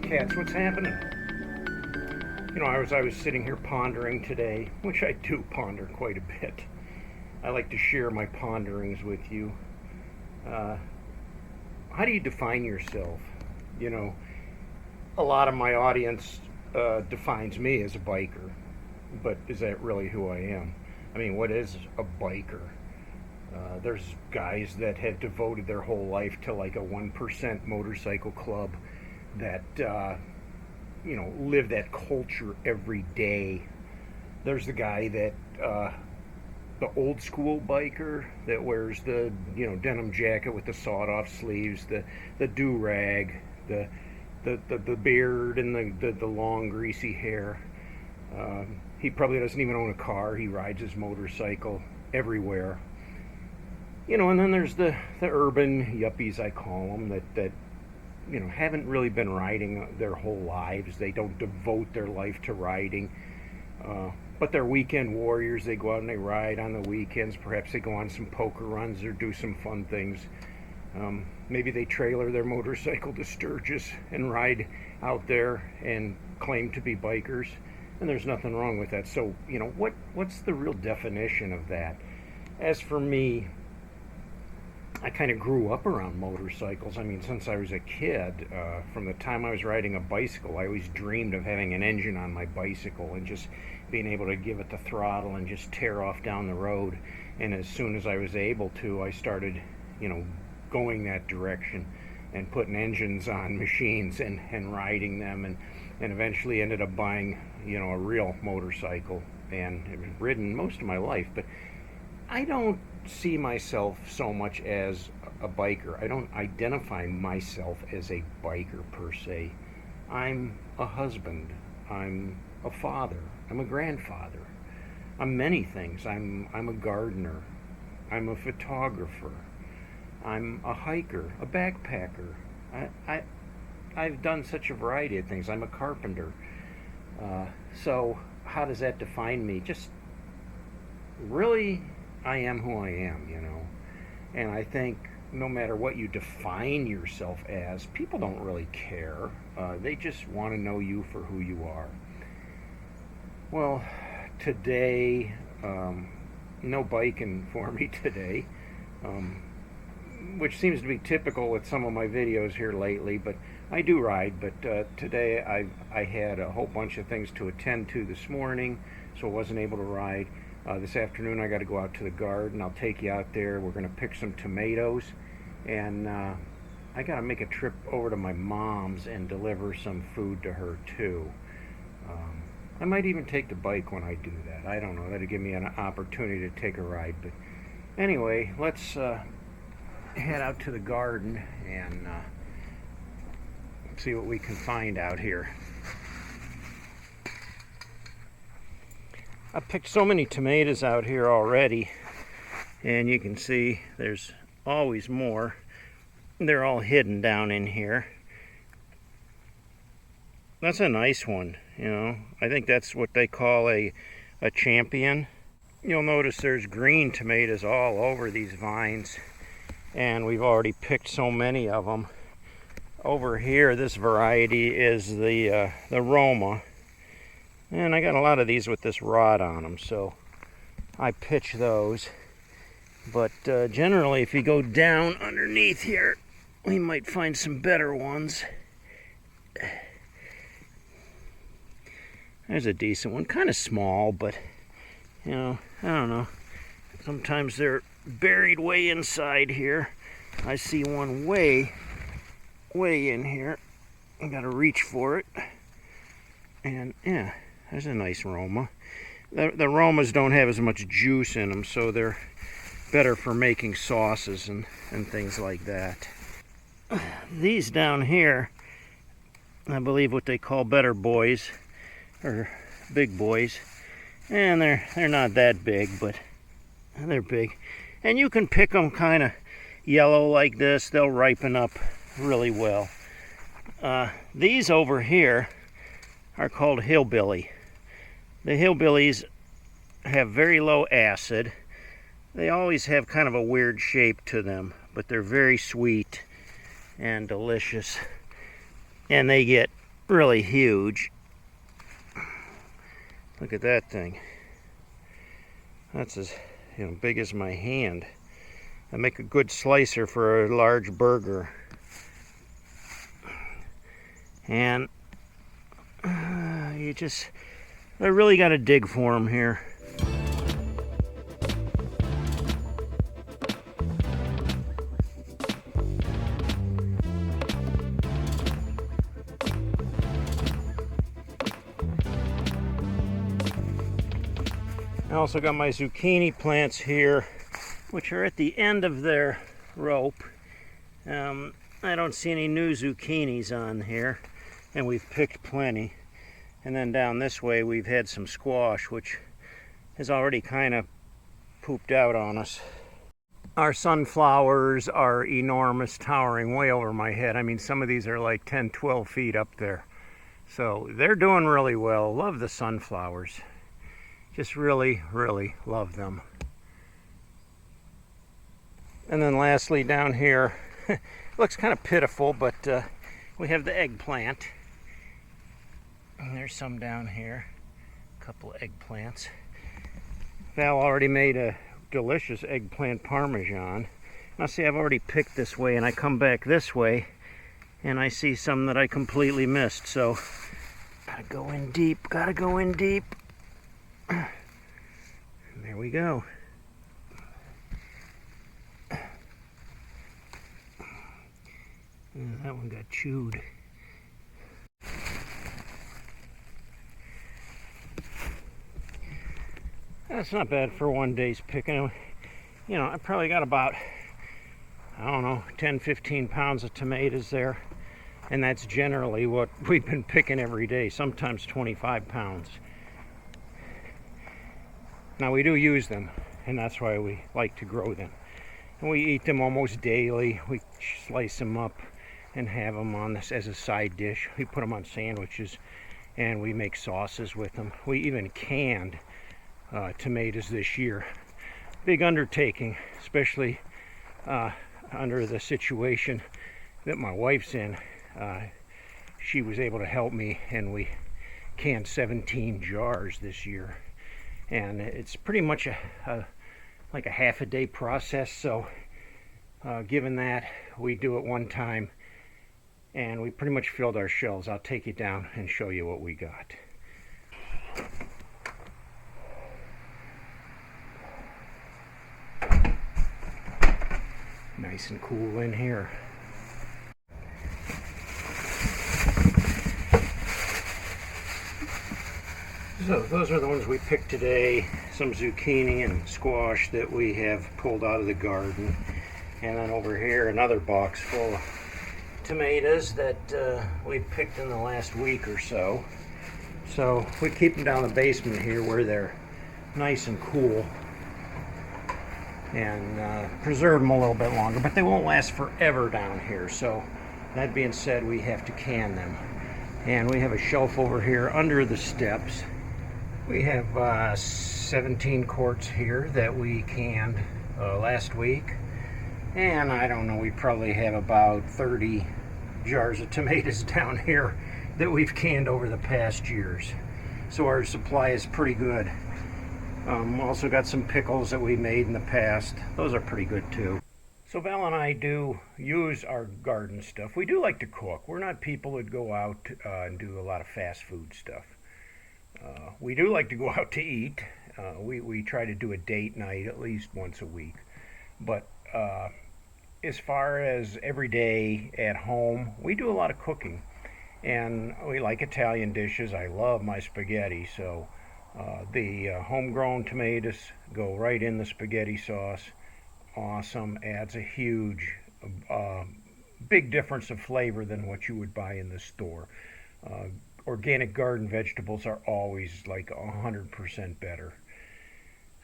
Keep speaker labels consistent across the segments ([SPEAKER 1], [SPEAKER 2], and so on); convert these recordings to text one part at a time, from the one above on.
[SPEAKER 1] cats, what's happening? You know, as I was sitting here pondering today, which I do ponder quite a bit. I like to share my ponderings with you. How do you define yourself? You know, a lot of my audience defines me as a biker, but is that really who I am? I mean, what is a biker? There's guys that have devoted their whole life to like a 1% motorcycle club that, you know, live that culture every day. There's the guy that, the old school biker that wears the, you know, denim jacket with the sawed off sleeves, the do-rag, the beard and the long greasy hair. He probably doesn't even own a car. He rides his motorcycle everywhere. You know, and then there's the urban yuppies, I call them, that you know, haven't really been riding their whole lives. They don't devote their life to riding. But they're weekend warriors. They go out and they ride on the weekends. Perhaps they go on some poker runs or do some fun things. Maybe they trailer their motorcycle to Sturgis and ride out there and claim to be bikers. And there's nothing wrong with that. So, you know, what's the real definition of that? As for me, I kind of grew up around motorcycles. I mean, since I was a kid, from the time I was riding a bicycle, I always dreamed of having an engine on my bicycle and just being able to give it the throttle and just tear off down the road. And as soon as I was able to, I started, you know, going that direction and putting engines on machines and riding them, and eventually ended up buying, you know, a real motorcycle, and it was ridden most of my life. But I don't see myself so much as a biker. I don't identify myself as a biker per se. I'm a husband. I'm a father. I'm a grandfather. I'm many things. I'm a gardener. I'm a photographer. I'm a hiker, a backpacker. I've done such a variety of things. I'm a carpenter. So how does that define me? Just really, I am who I am, you know. And I think no matter what you define yourself as, people don't really care. They just want to know you for who you are. Well, today, no biking for me today, which seems to be typical with some of my videos here lately, but I do ride. But today I had a whole bunch of things to attend to this morning, so I wasn't able to ride. This afternoon I got to go out to the garden. I'll take you out there. We're going to pick some tomatoes, and I got to make a trip over to my mom's and deliver some food to her too. I might even take the bike when I do that. I don't know. That'll give me an opportunity to take a ride. But anyway, let's head out to the garden and see what we can find out here. I picked so many tomatoes out here already, and you can see there's always more. They're all hidden down in here. That's a nice one, you know. I think that's what they call a champion. You'll notice there's green tomatoes all over these vines, and we've already picked so many of them. Over here, this variety is the Roma. And I got a lot of these with this rod on them, so I pitch those. But generally, if you go down underneath here, we might find some better ones. There's a decent one, kind of small, but, you know, I don't know. Sometimes they're buried way inside here. I see one way in here. I gotta reach for it. And yeah. There's a nice Roma. The Romas don't have as much juice in them, so they're better for making sauces and things like that. These down here, I believe what they call better boys, or big boys. And they're not that big, but they're big. And you can pick them kind of yellow like this. They'll ripen up really well. These over here are called hillbilly. The hillbillies have very low acid. They always have kind of a weird shape to them, but they're very sweet and delicious. And they get really huge. Look at that thing. That's as big as my hand. I make a good slicer for a large burger. And I really got to dig for them here. I also got my zucchini plants here, which are at the end of their rope. I don't see any new zucchinis on here, and we've picked plenty. And then down this way we've had some squash, which has already kind of pooped out on us. Our sunflowers are enormous, towering way over my head. I mean, some of these are like 10, 12 feet up there. So they're doing really well. Love the sunflowers. Just really, really love them. And then lastly down here, looks kind of pitiful, but we have the eggplant. And there's some down here, a couple of eggplants. Val already made a delicious eggplant parmesan. Now see, I've already picked this way, and I come back this way, and I see some that I completely missed. So, gotta go in deep, gotta go in deep. And there we go. And that one got chewed. That's not bad for one day's picking. I probably got about, 10, 15 pounds of tomatoes there. And that's generally what we've been picking every day, sometimes 25 pounds. Now we do use them, and that's why we like to grow them. And we eat them almost daily. We slice them up and have them on this as a side dish. We put them on sandwiches, and we make sauces with them. We even canned tomatoes this year. Big undertaking, especially under the situation that my wife's in. She was able to help me, and we canned 17 jars this year. And it's pretty much like a half a day process. So given that, we do it one time, and we pretty much filled our shelves. I'll take you down and show you what we got. Nice and cool in here. So those are the ones we picked today. Some zucchini and squash that we have pulled out of the garden. And then over here, another box full of tomatoes that we picked in the last week or so. So we keep them down the basement here where they're nice and cool, and preserve them a little bit longer, but they won't last forever down here. So that being said, we have to can them. And we have a shelf over here under the steps. We have 17 quarts here that we canned last week. And I don't know, we probably have about 30 jars of tomatoes down here that we've canned over the past years. So our supply is pretty good. Also got some pickles that we made in the past. Those are pretty good too. So Val and I do use our garden stuff. We do like to cook. We're not people that go out and do a lot of fast food stuff. We do like to go out to eat. We try to do a date night at least once a week. But as far as every day at home, we do a lot of cooking. And we like Italian dishes. I love my spaghetti, so the homegrown tomatoes go right in the spaghetti sauce. Awesome. Adds a huge, big difference of flavor than what you would buy in the store. Organic garden vegetables are always like 100% better.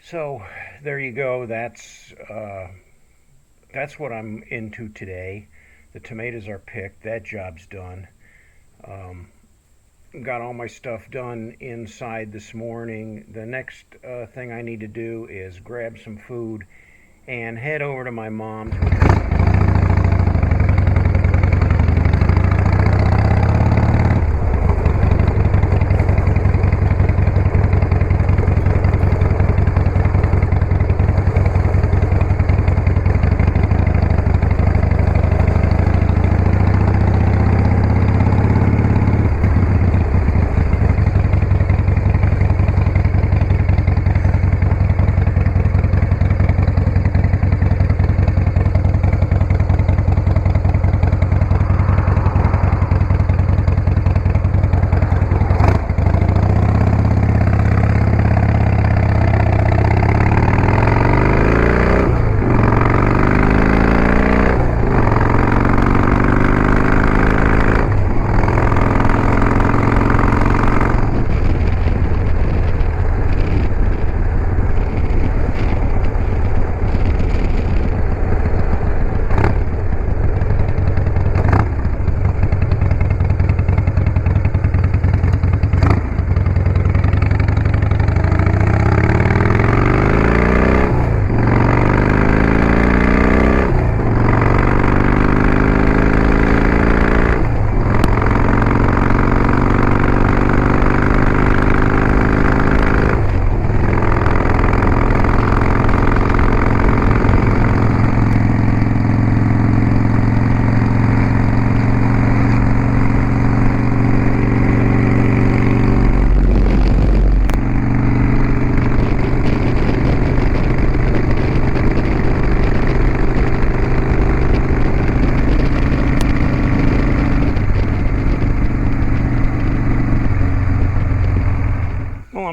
[SPEAKER 1] So there you go. That's what I'm into today. The tomatoes are picked. That job's done. Got all my stuff done inside this morning. The next thing I need to do is grab some food and head over to my mom's.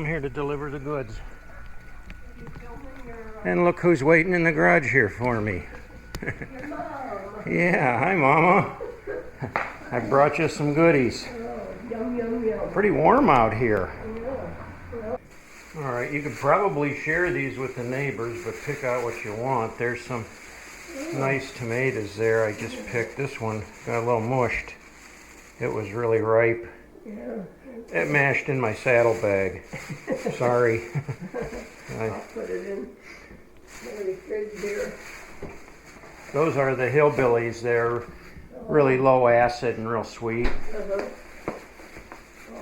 [SPEAKER 1] I'm here to deliver the goods. And look who's waiting in the garage here for me. Yeah, hi Mama. I brought you some goodies.
[SPEAKER 2] Yum, yum, yum.
[SPEAKER 1] Pretty warm out here. Alright, you could probably share these with the neighbors, but pick out what you want. There's some nice tomatoes there. I just picked this one. Got a little mushed. It was really ripe.
[SPEAKER 2] Yeah.
[SPEAKER 1] It mashed in my saddlebag. Sorry.
[SPEAKER 2] I'll put it in the fridge here.
[SPEAKER 1] Those are the hillbillies. They're really low acid and real sweet.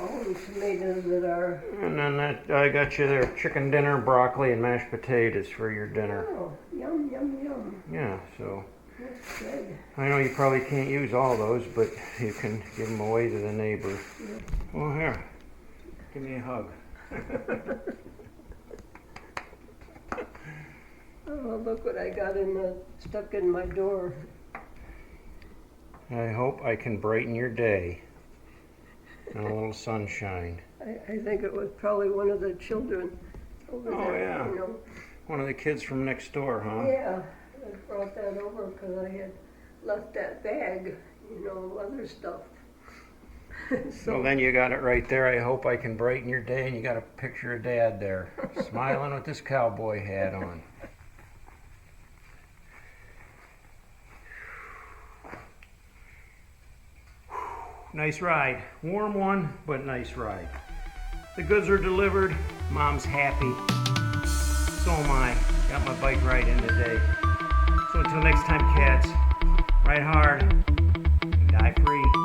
[SPEAKER 2] All the tomatoes that are...
[SPEAKER 1] And then I got you there chicken dinner, broccoli, and mashed potatoes for your dinner.
[SPEAKER 2] Oh, yum, yum, yum.
[SPEAKER 1] Yeah, so
[SPEAKER 2] That's good.
[SPEAKER 1] I know you probably can't use all those, but you can give them away to the neighbor.
[SPEAKER 2] Yeah.
[SPEAKER 1] Well, here, give me a hug.
[SPEAKER 2] Oh, look what I got stuck in my door.
[SPEAKER 1] I hope I can brighten your day. And a little sunshine.
[SPEAKER 2] I think it was probably one of the children over
[SPEAKER 1] Oh,
[SPEAKER 2] there.
[SPEAKER 1] yeah.
[SPEAKER 2] You know.
[SPEAKER 1] One of the kids from next door, huh?
[SPEAKER 2] Yeah, I brought that over because I had left that bag, you know, other stuff.
[SPEAKER 1] So then you got it right there. I hope I can brighten your day, and you got a picture of Dad there, smiling with this cowboy hat on. Nice ride. Warm one, but nice ride. The goods are delivered. Mom's happy. So am I. Got my bike ride in today. So until next time, cats, ride hard, die free.